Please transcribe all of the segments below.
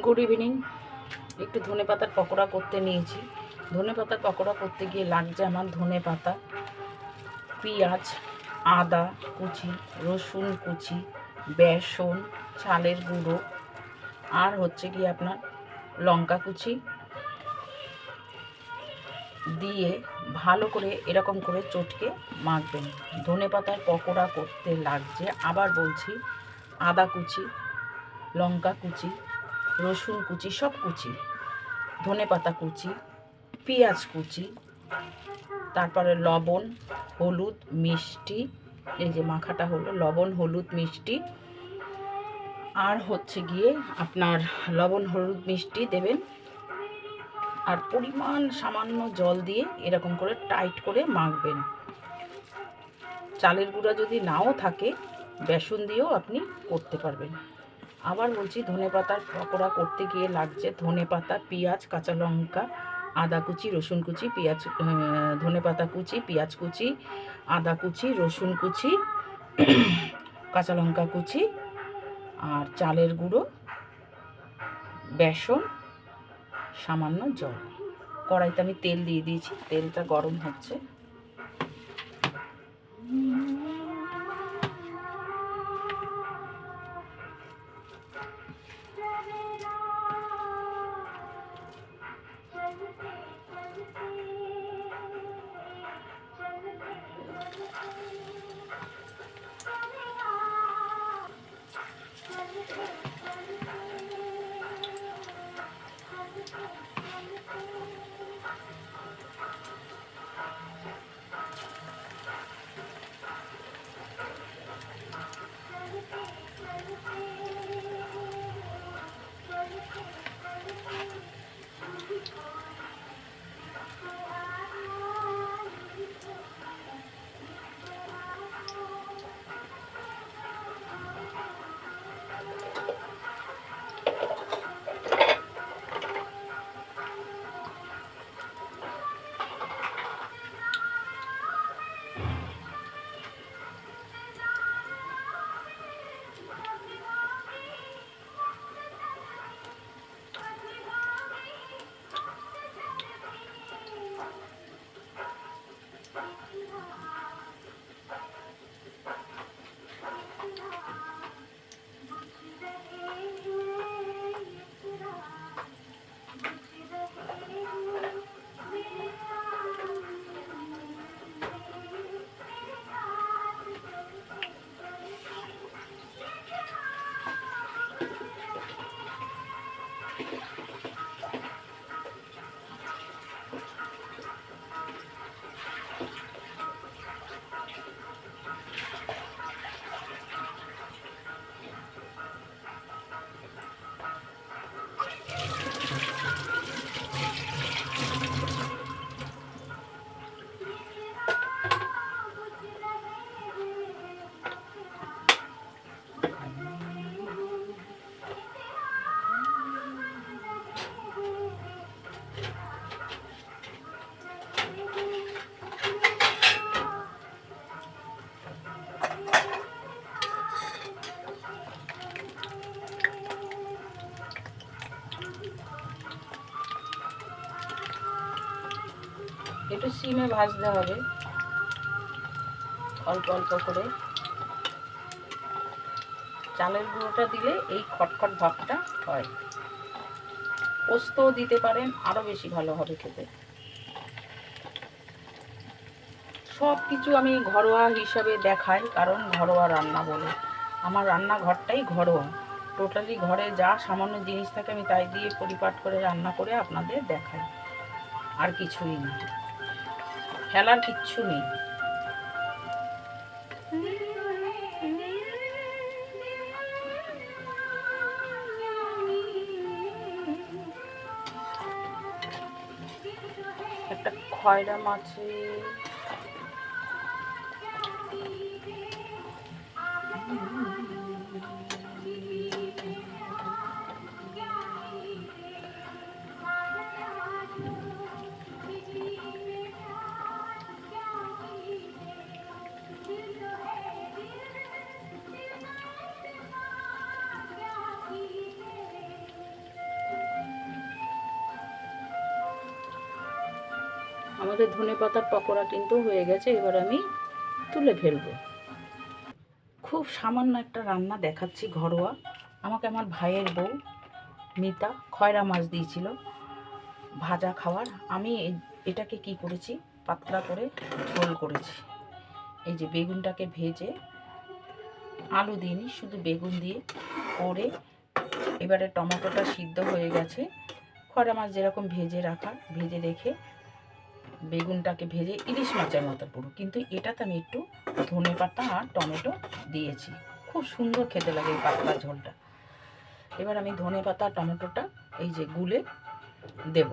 Good evening. একটু ধনেপাতার পকোড়া করতে নিয়েছি। ধনেপাতার পকোড়া করতে গিয়ে লাগছে আমার ধনেপাতা, পেঁয়াজ, আদা কুচি, রসুন কুচি, বেসন, চালের গুঁড়ো, আর হচ্ছে কি আপনার লঙ্কা কুচি দিয়ে ভালো করে এরকম করে চটকে মাখবেন। ধনেপাতার পকোড়া করতে লাগছে, আবার বলছি, আদা কুচি, লঙ্কা কুচি, রসুন কুচি, সব কুচি, ধনেপাতা কুচি, পেঁয়াজ কুচি, তারপরে লবণ, হলুদ, মিষ্টি, এই যে মাখাটা হলো লবণ, হলুদ, মিষ্টি, আর হচ্ছে গিয়ে আপনার লবণ, হলুদ, মিষ্টি দেবেন, আর পরিমাণ সামান্য জল দিয়ে এরকম করে টাইট করে মাখবেন। চালের গুঁড়া যদি নাও থাকে বেসন দিয়েও আপনি করতে পারবেন। আবার বলছি, ধনেপাতার পকোড়া করতে গিয়ে লাগছে ধনেপাতা, পেঁয়াজ, কাঁচা লঙ্কা, আদা কুচি, রসুন কুচি, পেঁয়াজ, ধনেপাতা কুচি, পেঁয়াজ কুচি, আদা কুচি, রসুন কুচি, কাঁচা লঙ্কা কুচি, আর চালের গুঁড়ো, বেসন, সামান্য জল। কড়াইতে আমি তেল দিয়ে দিয়েছি, তেলটা গরম হচ্ছে। একটু সিমে ভাজতে হবে, অল্প অল্প করে। চালের গুঁড়োটা দিলে এই খটখট ভাবটা হয়। পোস্তও দিতে পারেন, আরও বেশি ভালো হবে খেতে। সব কিছু আমি ঘরোয়া হিসাবে দেখাই, কারণ ঘরোয়া রান্না বলে। আমার রান্নাঘরটাই ঘরোয়া, টোটালি ঘরে যা সামান্য জিনিস থাকে আমি তাই দিয়ে পরিপাট করে রান্না করে আপনাদের দেখাই, আর কিছুই না, ফেলার কিচ্ছু নেই। একটা খয়রা মাছে আমাদের ধনেপাতার পকোড়া কিন্তু হয়ে গেছে। এবার আমি তুলে ফেলবো। খুব সামান্য একটা রান্না দেখাচ্ছি ঘরোয়া। আমাকে আমার ভাইয়ের বউ মিতা খয়রা মাছ দিয়েছিল ভাজা খাওয়ার। আমি এটাকে কি করেছি, পাতলা করে ঝোল করেছি। এই যে বেগুনটাকে ভেজে, আলু দিইনি, শুধু বেগুন দিয়ে করে, এবারে টমেটোটা সিদ্ধ হয়ে গেছে। খয়রা মাছ যেরকম ভেজে রেখে বেগুনটাকে ভেজে ইলিশ মাছের মতো পুরো, কিন্তু এটাতে আমি একটু ধনেপাতা আর টমেটো দিয়েছি। খুব সুন্দর খেতে লাগে এই পাতলা ঝোলটা। এবার আমি ধনেপাতা আর টমেটোটা এই যে গুলে দেব।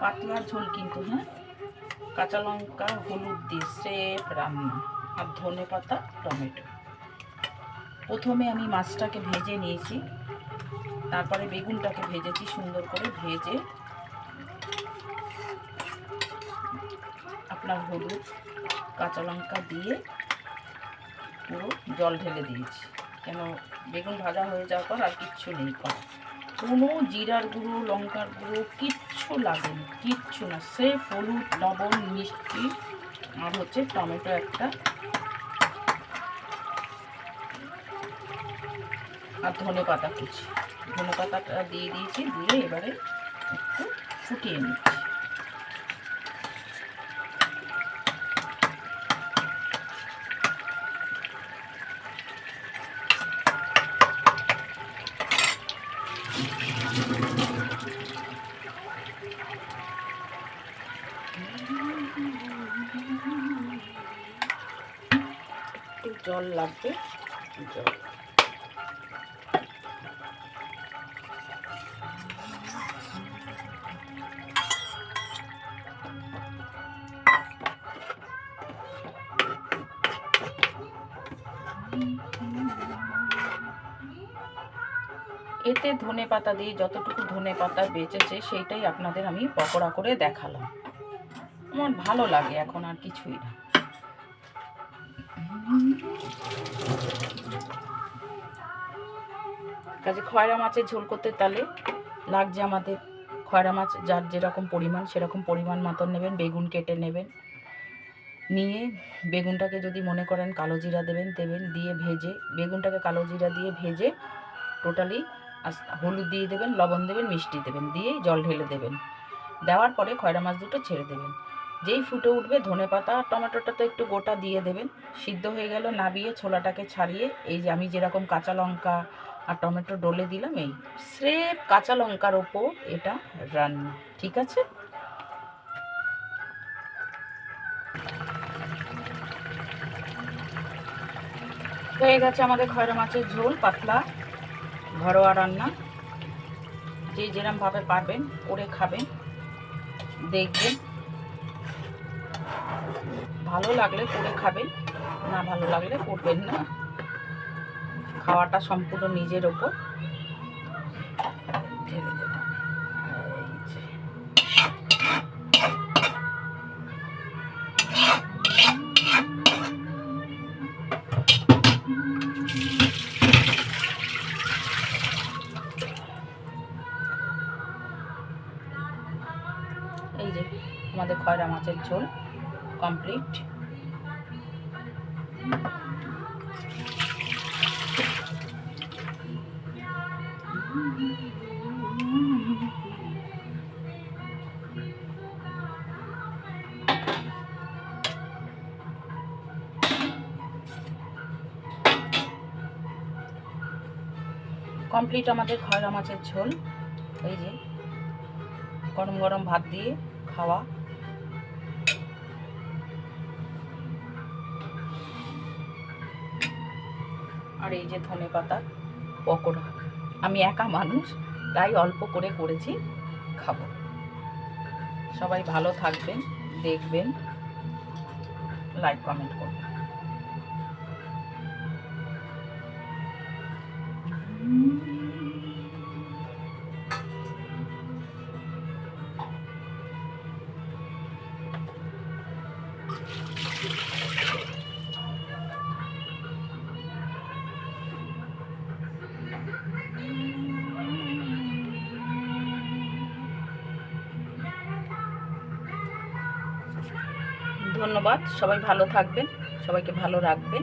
পাতলা ঝোল কিন্তু, হ্যাঁ, কাঁচা লঙ্কা হলুদ দিয়ে স্রেফ রান্না, আর ধনেপাতা টমেটো। প্রথমে আমি মাছটাকে ভেজে নিয়েছি, তারপরে বেগুনটাকে ভেজেছি সুন্দর করে ভেজে, আপনার হলুদ কাঁচা লঙ্কা দিয়ে পুরো জল ঢেলে দিয়েছি। কেন, বেগুন ভাজা হয়ে যাওয়ার পর আর কিচ্ছু নেই করা, কোনো জিরার গুঁড়ো লঙ্কার গুঁড়ো কিচ্ছু লাগেনি, কিচ্ছু না, স্রেফ হলুদ লবণ মিষ্টি আর হচ্ছে টমেটো একটা আর ধনেপাতা কুচি। ধনেপাতাটা দিয়ে দিয়েছি, দিয়ে এবারে একটু ফুটিয়ে নিচ্ছি। একটু জল লাগবে, জল। এতে ধনেপাতা দিয়ে যতটুকু ধনেপাতা বেঁচেছে সেইটাই আপনাদের আমি পকোড়া করে দেখালাম। আমার ভালো লাগে, এখন আর কিছুই না। কাজে খয়রা মাছের ঝোল করতে তাহলে লাগছে আমাদের খয়রা মাছ, যার যেরকম পরিমাণ সেরকম পরিমাণ মতন নেবেন। বেগুন কেটে নেবেন, নিয়ে বেগুনটাকে যদি মনে করেন কালো জিরা দেবেন, দিয়ে ভেজে, বেগুনটাকে কালো জিরা দিয়ে ভেজে টোটালি হলুদ দিয়ে দেবেন, লবণ দেবেন, মিষ্টি দেবেন, দিয়ে জল ঢেলে দেবেন। দেওয়ার পরে খয়রা মাছ দুটো ছেড়ে দেবেন। যেই ফুটে উঠবে ধনেপাতা আর টমেটোটা তো একটু গোটা দিয়ে দেবেন। সিদ্ধ হয়ে গেল, নাবিয়ে ছোলাটাকে ছাড়িয়ে এই যে আমি যেরকম কাঁচা লঙ্কা আর টমেটো ডলে দিলাম, এই স্রেফ কাঁচা লঙ্কার ওপর এটা রান্না। ঠিক আছে, হয়ে গেছে আমাদের খয়রা মাছের ঝোল, পাতলা ঘরোয়া রান্না। যে যেরমভাবে পারবেন করে খাবেন, দেখবেন ভালো লাগলে করে খাবেন, না ভালো লাগলে করবেন না। খাওয়াটা সম্পূর্ণ নিজের ওপর। ঢেলে দেব। এই যে আমাদের খয়রা মাছের ঝোল কমপ্লিট। কমপ্লিট আমাদের খয়রা মাছের ঝোল। এই যে গরম গরম ভাত দিয়ে খাওয়া। আর এই যে ধনেপাতা পকোড়া। আমি একা মানুষ, তাই অল্প করে করেছি, খাবো। সবাই ভালো থাকবেন, দেখবেন, লাইক কমেন্ট করবেন। ধন্যবাদ, সবাই ভালো থাকবেন, সবাইকে ভালো রাখবেন।